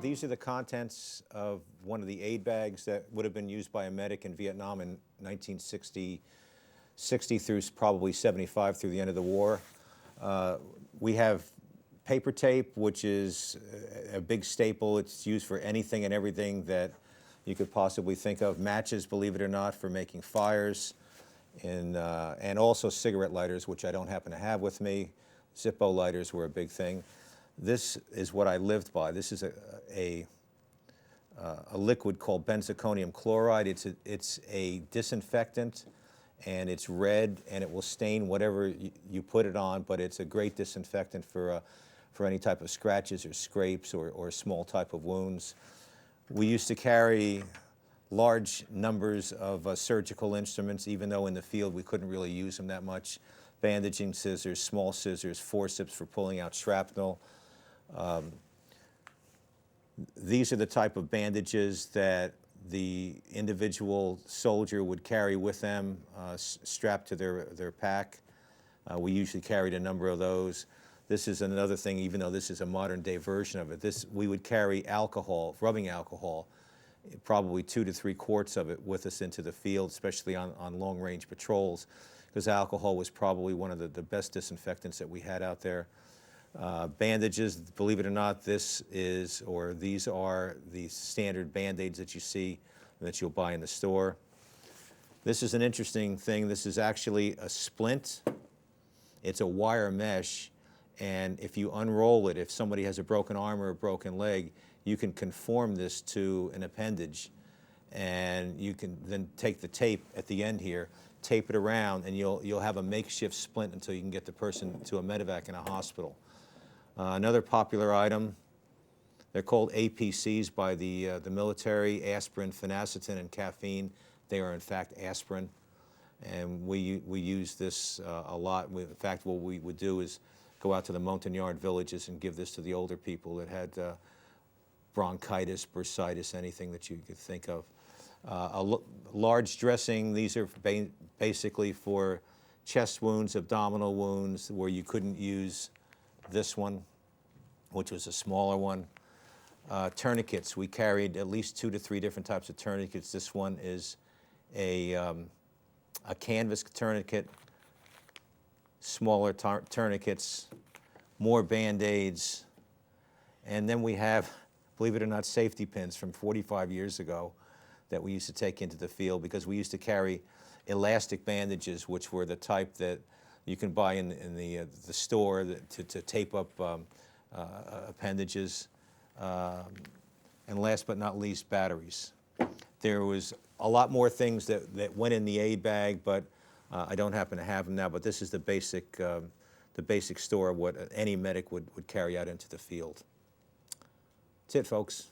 These are the contents of one of the aid bags that would have been used by a medic in Vietnam in 1960 through probably 75 through the end of the war. We have paper tape, which is a big staple. It's used for anything and everything that you could possibly think of. Matches, believe it or not, for making fires, and also cigarette lighters, which I don't happen to have with me. Zippo lighters were a big thing. This is what I lived by. This is a liquid called Benzalkonium Chloride. It's a disinfectant, and it's red, and it will stain whatever you put it on, but it's a great disinfectant for any type of scratches or scrapes or small type of wounds. We used to carry large numbers of surgical instruments, even though in the field we couldn't really use them that much. Bandaging scissors, small scissors, forceps for pulling out shrapnel. These are the type of bandages that the individual soldier would carry with them, strapped to their pack. We usually carried a number of those. This is another thing, even though this is a modern day version of it. We would carry alcohol, rubbing alcohol, probably 2 to 3 quarts of it with us into the field, especially on long range patrols, because alcohol was probably one of the best disinfectants that we had out there. Bandages, believe it or not, these are the standard Band-Aids that you see that you'll buy in the store. This is an interesting thing. This is actually a splint. It's a wire mesh, and if you unroll it, if somebody has a broken arm or a broken leg, you can conform this to an appendage, and you can then take the tape at the end here, tape it around, and you'll have a makeshift splint until you can get the person to a medevac in a hospital. Another popular item, they're called APCs by the military, aspirin, phenacetin, and caffeine. They are in fact aspirin, and we use this a lot. In fact, what we would do is go out to the Montagnard villages and give this to the older people that had bronchitis, bursitis, anything that you could think of. Large dressing, these are basically for chest wounds, abdominal wounds, where you couldn't use this one, which was a smaller one. Tourniquets, we carried at least 2 to 3 different types of tourniquets. This one is a canvas tourniquet, smaller tourniquets, more Band-Aids, and then we have, believe it or not, safety pins from 45 years ago that we used to take into the field, because we used to carry elastic bandages, which were the type that you can buy in the store to tape up appendages. And last but not least, batteries. There was a lot more things that went in the aid bag, but I don't happen to have them now, but this is the basic store of what any medic would carry out into the field. That's it, folks.